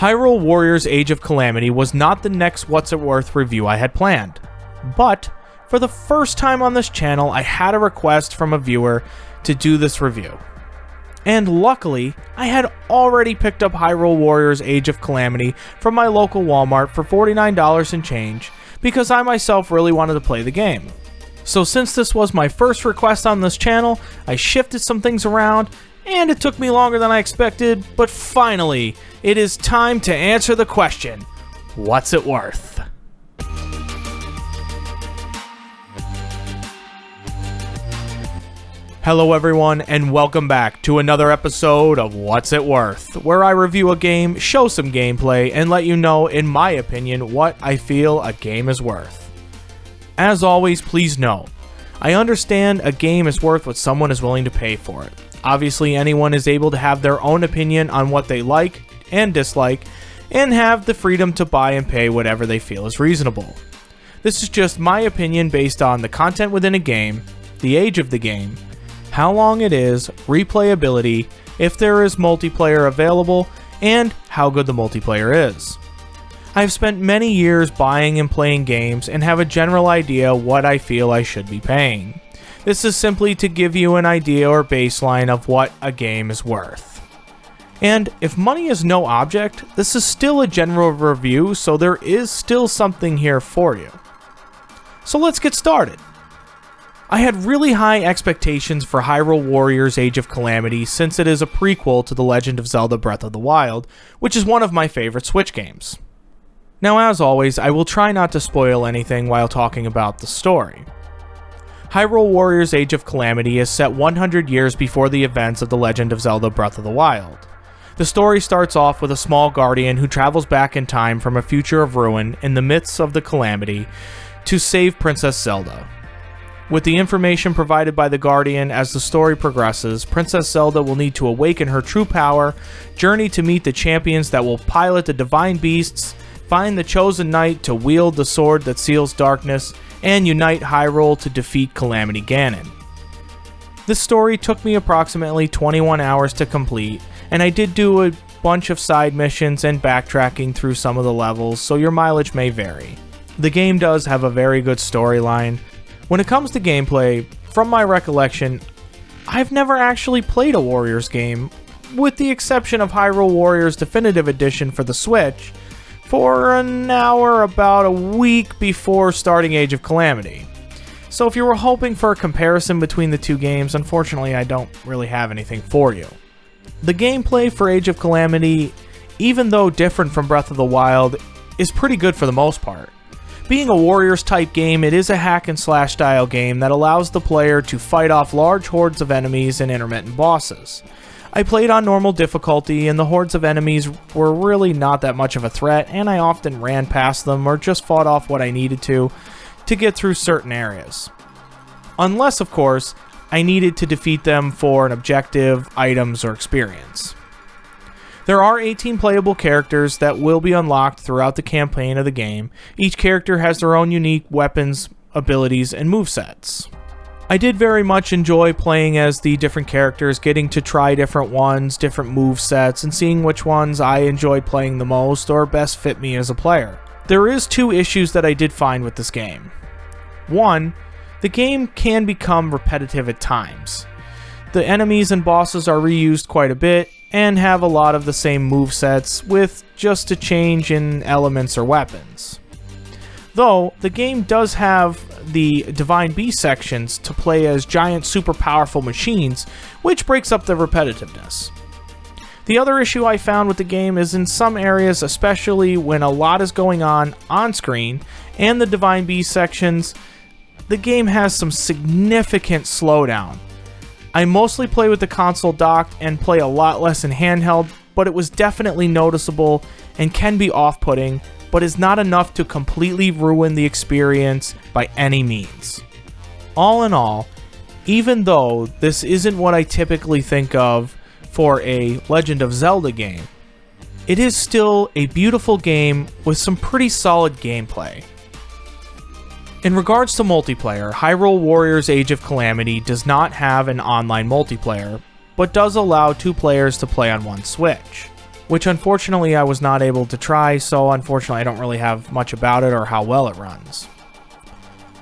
Hyrule Warriors Age of Calamity was not the next What's It Worth review I had planned, but for the first time on this channel I had a request from a viewer to do this review. And luckily, I had already picked up Hyrule Warriors Age of Calamity from my local Walmart for $49 and change because I myself really wanted to play the game. So since this was my first request on this channel, I shifted some things around, and it took me longer than I expected, but finally, it is time to answer the question, what's it worth? Hello everyone, and welcome back to another episode of What's It Worth, where I review a game, show some gameplay, and let you know, in my opinion, what I feel a game is worth. As always, please know, I understand a game is worth what someone is willing to pay for it. Obviously, anyone is able to have their own opinion on what they like and dislike, and have the freedom to buy and pay whatever they feel is reasonable. This is just my opinion based on the content within a game, the age of the game, how long it is, replayability, if there is multiplayer available, and how good the multiplayer is. I've spent many years buying and playing games and have a general idea what I feel I should be paying. This is simply to give you an idea or baseline of what a game is worth. And if money is no object, this is still a general review, so there is still something here for you. So let's get started. I had really high expectations for Hyrule Warriors Age of Calamity since it is a prequel to The Legend of Zelda Breath of the Wild, which is one of my favorite Switch games. Now, as always, I will try not to spoil anything while talking about the story. Hyrule Warriors Age of Calamity is set 100 years before the events of The Legend of Zelda Breath of the Wild. The story starts off with a small guardian who travels back in time from a future of ruin in the midst of the calamity to save Princess Zelda. With the information provided by the Guardian as the story progresses, Princess Zelda will need to awaken her true power, journey to meet the champions that will pilot the divine beasts, find the chosen knight to wield the sword that seals darkness, and unite Hyrule to defeat Calamity Ganon. This story took me approximately 21 hours to complete, and I did do a bunch of side missions and backtracking through some of the levels, so your mileage may vary. The game does have a very good storyline. When it comes to gameplay, from my recollection, I've never actually played a Warriors game, with the exception of Hyrule Warriors Definitive Edition for the Switch, for an hour about a week before starting Age of Calamity. So if you were hoping for a comparison between the two games, unfortunately I don't really have anything for you. The gameplay for Age of Calamity, even though different from Breath of the Wild, is pretty good for the most part. Being a Warriors type game, it is a hack and slash style game that allows the player to fight off large hordes of enemies and intermittent bosses. I played on normal difficulty, and the hordes of enemies were really not that much of a threat, and I often ran past them or just fought off what I needed to get through certain areas. Unless, of course, I needed to defeat them for an objective, items, or experience. There are 18 playable characters that will be unlocked throughout the campaign of the game. Each character has their own unique weapons, abilities, and movesets. I did very much enjoy playing as the different characters, getting to try different ones, different movesets, and seeing which ones I enjoyed playing the most or best fit me as a player. There is two issues that I did find with this game. One, the game can become repetitive at times. The enemies and bosses are reused quite a bit, and have a lot of the same movesets with just a change in elements or weapons. Though, the game does have the Divine Beast sections to play as giant super powerful machines, which breaks up the repetitiveness. The other issue I found with the game is in some areas, especially when a lot is going on screen, and the Divine Beast sections, the game has some significant slowdown. I mostly play with the console docked and play a lot less in handheld, but it was definitely noticeable and can be off-putting, but is not enough to completely ruin the experience by any means. All in all, even though this isn't what I typically think of for a Legend of Zelda game, it is still a beautiful game with some pretty solid gameplay. In regards to multiplayer, Hyrule Warriors Age of Calamity does not have an online multiplayer, but does allow 2 players to play on one Switch. which unfortunately I was not able to try, so unfortunately I don't really have much about it or how well it runs.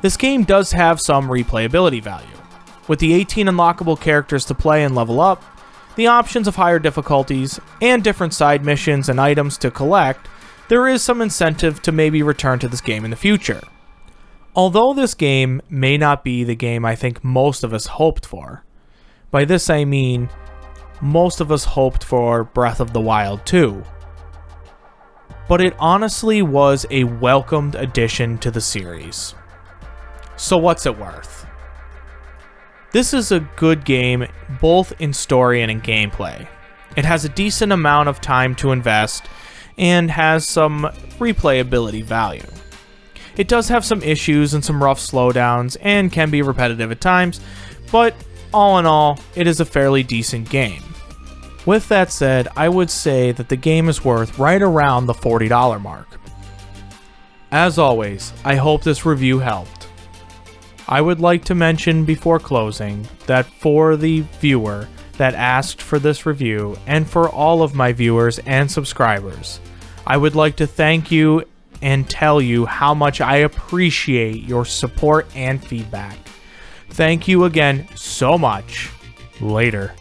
This game does have some replayability value. With the 18 unlockable characters to play and level up, the options of higher difficulties, and different side missions and items to collect, there is some incentive to maybe return to this game in the future. Although this game may not be the game I think most of us hoped for. By this I mean, most of us hoped for Breath of the Wild 2. But it honestly was a welcomed addition to the series. So what's it worth? This is a good game both in story and in gameplay. It has a decent amount of time to invest and has some replayability value. It does have some issues and some rough slowdowns and can be repetitive at times, but all in all, it is a fairly decent game. With that said, I would say that the game is worth right around the $40 mark. As always, I hope this review helped. I would like to mention before closing that for the viewer that asked for this review, and for all of my viewers and subscribers, I would like to thank you and tell you how much I appreciate your support and feedback. Thank you again so much. Later.